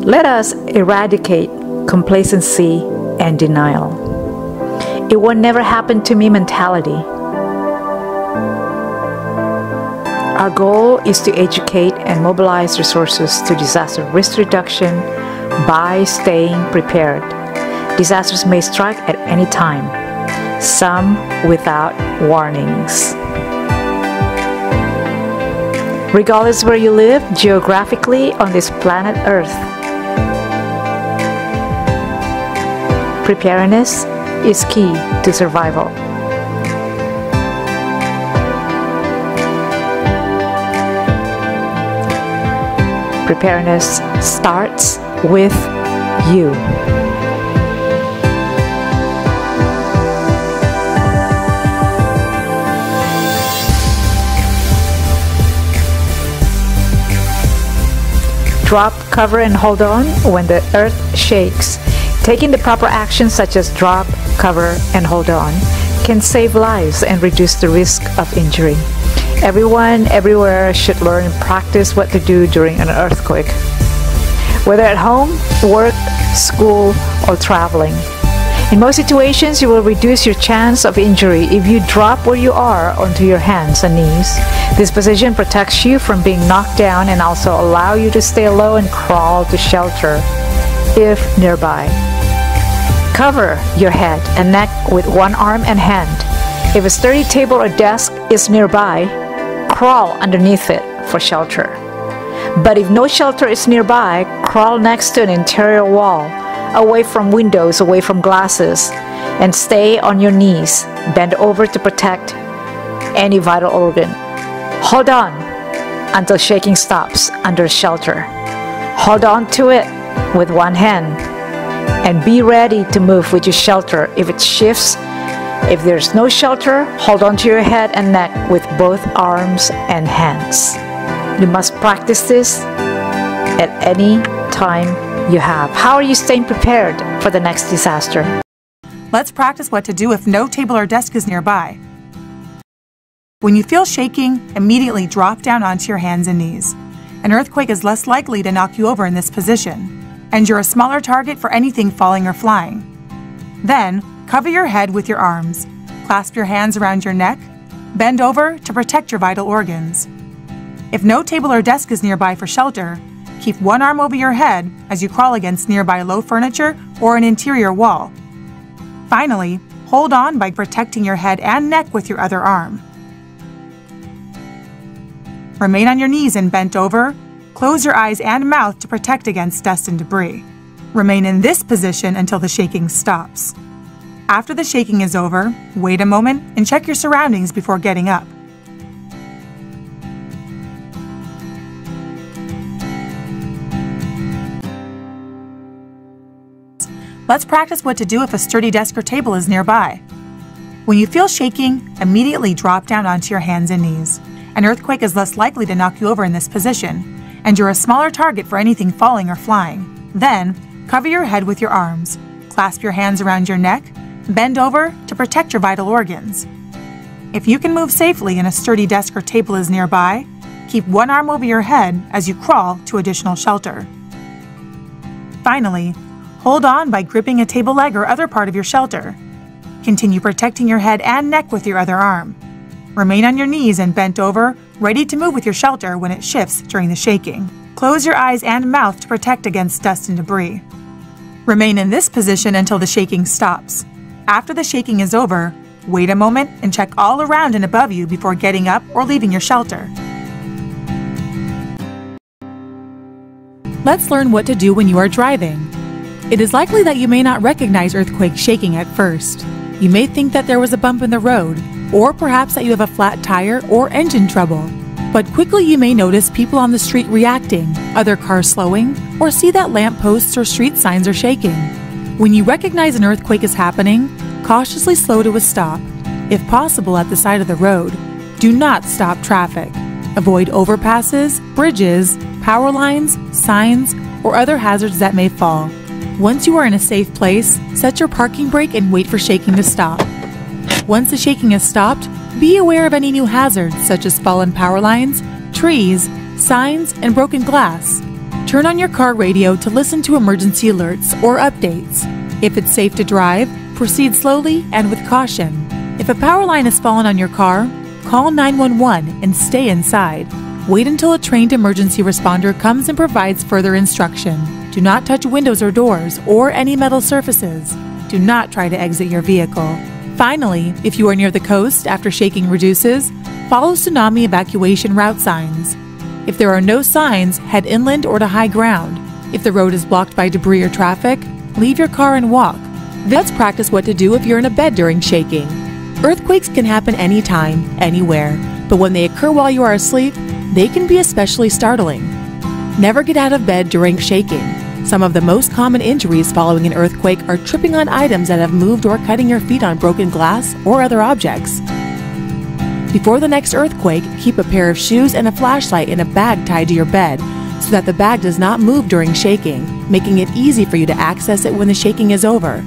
Let us eradicate complacency and denial. It will never happen to me mentality. Our goal is to educate and mobilize resources to disaster risk reduction by staying prepared. Disasters may strike at any time, some without warnings. Regardless where you live geographically on this planet Earth, preparedness is key to survival. Preparedness starts with you. Drop, cover, and hold on when the earth shakes. Taking the proper actions such as drop, cover, and hold on can save lives and reduce the risk of injury. Everyone, everywhere should learn and practice what to do during an earthquake, whether at home, work, school, or traveling. In most situations, you will reduce your chance of injury if you drop where you are onto your hands and knees. This position protects you from being knocked down and also allow you to stay low and crawl to shelter if nearby. Cover your head and neck with one arm and hand. If a sturdy table or desk is nearby, crawl underneath it for shelter. But if no shelter is nearby, crawl next to an interior wall, away from windows, away from glasses, and stay on your knees. Bend over to protect any vital organ. Hold on until shaking stops under shelter. Hold on to it with one hand and be ready to move with your shelter if it shifts. If there's no shelter, hold on to your head and neck with both arms and hands. You must practice this at any time you have. How are you staying prepared for the next disaster? Let's practice what to do if no table or desk is nearby. When you feel shaking, immediately drop down onto your hands and knees. An earthquake is less likely to knock you over in this position, and you're a smaller target for anything falling or flying. Then, cover your head with your arms. Clasp your hands around your neck. Bend over to protect your vital organs. If no table or desk is nearby for shelter, keep one arm over your head as you crawl against nearby low furniture or an interior wall. Finally, hold on by protecting your head and neck with your other arm. Remain on your knees and bent over. Close your eyes and mouth to protect against dust and debris. Remain in this position until the shaking stops. After the shaking is over, wait a moment and check your surroundings before getting up. Let's practice what to do if a sturdy desk or table is nearby. When you feel shaking, immediately drop down onto your hands and knees. An earthquake is less likely to knock you over in this position, and you're a smaller target for anything falling or flying. Then, cover your head with your arms. Clasp your hands around your neck. Bend over to protect your vital organs. If you can move safely and a sturdy desk or table is nearby, keep one arm over your head as you crawl to additional shelter. Finally, hold on by gripping a table leg or other part of your shelter. Continue protecting your head and neck with your other arm. Remain on your knees and bent over, ready to move with your shelter when it shifts during the shaking. Close your eyes and mouth to protect against dust and debris. Remain in this position until the shaking stops. After the shaking is over, wait a moment and check all around and above you before getting up or leaving your shelter. Let's learn what to do when you are driving. It is likely that you may not recognize earthquake shaking at first. You may think that there was a bump in the road, or perhaps that you have a flat tire or engine trouble. But quickly you may notice people on the street reacting, other cars slowing, or see that lampposts or street signs are shaking. When you recognize an earthquake is happening, cautiously slow to a stop. If possible at the side of the road, do not stop traffic. Avoid overpasses, bridges, power lines, signs, or other hazards that may fall. Once you are in a safe place, set your parking brake and wait for shaking to stop. Once the shaking has stopped, be aware of any new hazards such as fallen power lines, trees, signs, and broken glass. Turn on your car radio to listen to emergency alerts or updates. If it's safe to drive, proceed slowly and with caution. If a power line has fallen on your car, call 911 and stay inside. Wait until a trained emergency responder comes and provides further instruction. Do not touch windows or doors or any metal surfaces. Do not try to exit your vehicle. Finally, if you are near the coast after shaking reduces, follow tsunami evacuation route signs. If there are no signs, head inland or to high ground. If the road is blocked by debris or traffic, leave your car and walk. Let's practice what to do if you're in a bed during shaking. Earthquakes can happen anytime, anywhere, but when they occur while you are asleep, they can be especially startling. Never get out of bed during shaking. Some of the most common injuries following an earthquake are tripping on items that have moved or cutting your feet on broken glass or other objects. Before the next earthquake, keep a pair of shoes and a flashlight in a bag tied to your bed so that the bag does not move during shaking, making it easy for you to access it when the shaking is over.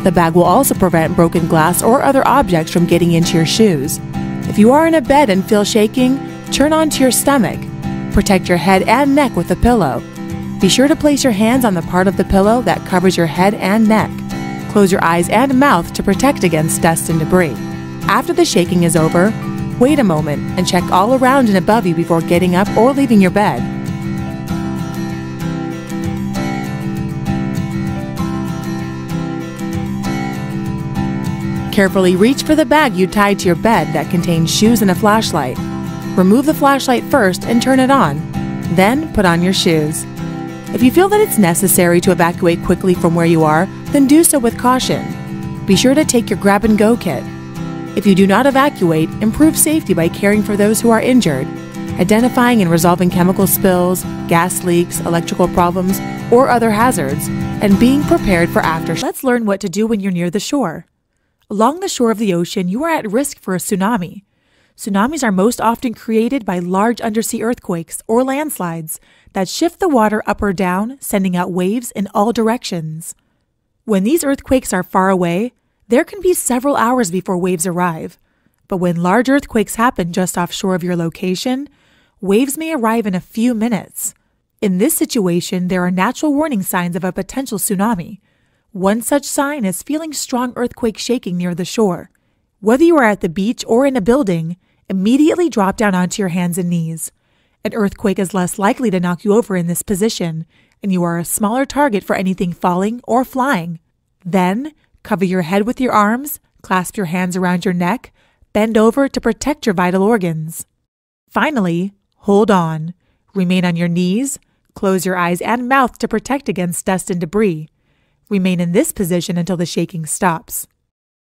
The bag will also prevent broken glass or other objects from getting into your shoes. If you are in a bed and feel shaking, turn onto your stomach. Protect your head and neck with a pillow. Be sure to place your hands on the part of the pillow that covers your head and neck. Close your eyes and mouth to protect against dust and debris. After the shaking is over, wait a moment and check all around and above you before getting up or leaving your bed. Carefully reach for the bag you tied to your bed that contains shoes and a flashlight. Remove the flashlight first and turn it on. Then put on your shoes. If you feel that it's necessary to evacuate quickly from where you are, then do so with caution. Be sure to take your grab-and-go kit. If you do not evacuate, improve safety by caring for those who are injured, identifying and resolving chemical spills, gas leaks, electrical problems, or other hazards, and being prepared for aftershocks. Let's learn what to do when you're near the shore. Along the shore of the ocean, you are at risk for a tsunami. Tsunamis are most often created by large undersea earthquakes or landslides that shift the water up or down, sending out waves in all directions. When these earthquakes are far away, there can be several hours before waves arrive. But when large earthquakes happen just offshore of your location, waves may arrive in a few minutes. In this situation, there are natural warning signs of a potential tsunami. One such sign is feeling strong earthquake shaking near the shore. Whether you are at the beach or in a building, immediately drop down onto your hands and knees. An earthquake is less likely to knock you over in this position, and you are a smaller target for anything falling or flying. Then, cover your head with your arms, clasp your hands around your neck, bend over to protect your vital organs. Finally, hold on. Remain on your knees, close your eyes and mouth to protect against dust and debris. Remain in this position until the shaking stops.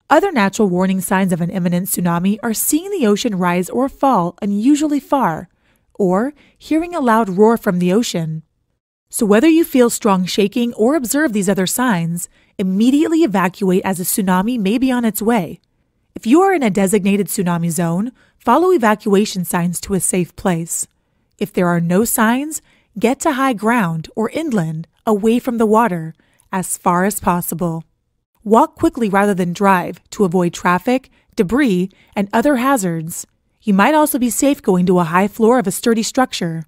Other natural warning signs of an imminent tsunami are seeing the ocean rise or fall unusually far, or hearing a loud roar from the ocean. So whether you feel strong shaking or observe these other signs, immediately evacuate as a tsunami may be on its way. If you are in a designated tsunami zone, follow evacuation signs to a safe place. If there are no signs, get to high ground or inland, away from the water, as far as possible. Walk quickly rather than drive to avoid traffic, debris, and other hazards. You might also be safe going to a high floor of a sturdy structure.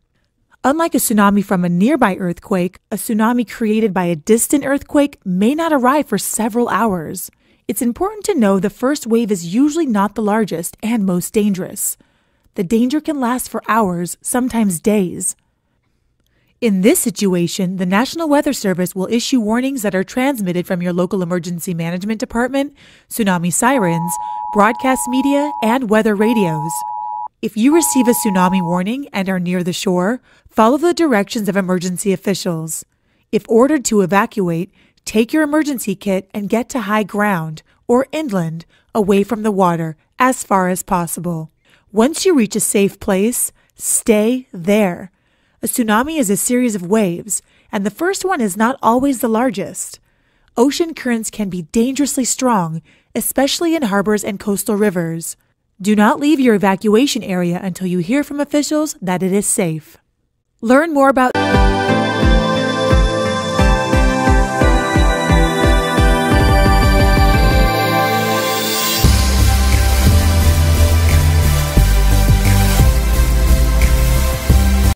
Unlike a tsunami from a nearby earthquake, a tsunami created by a distant earthquake may not arrive for several hours. It's important to know the first wave is usually not the largest and most dangerous. The danger can last for hours, sometimes days. In this situation, the National Weather Service will issue warnings that are transmitted from your local emergency management department, tsunami sirens, broadcast media, and weather radios. If you receive a tsunami warning and are near the shore, follow the directions of emergency officials. If ordered to evacuate, take your emergency kit and get to high ground or inland, away from the water, as far as possible. Once you reach a safe place, stay there. A tsunami is a series of waves, and the first one is not always the largest. Ocean currents can be dangerously strong, especially in harbors and coastal rivers. Do not leave your evacuation area until you hear from officials that it is safe. Learn more about